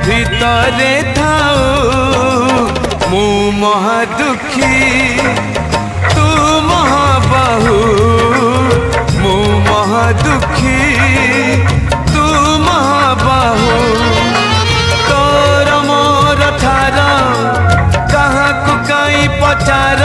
भितरे थाऊ मु महादुखी तू महाबाहु मु महादुखी तू महाबाहु तोर मोर ठार कहाँ को कहीं पचार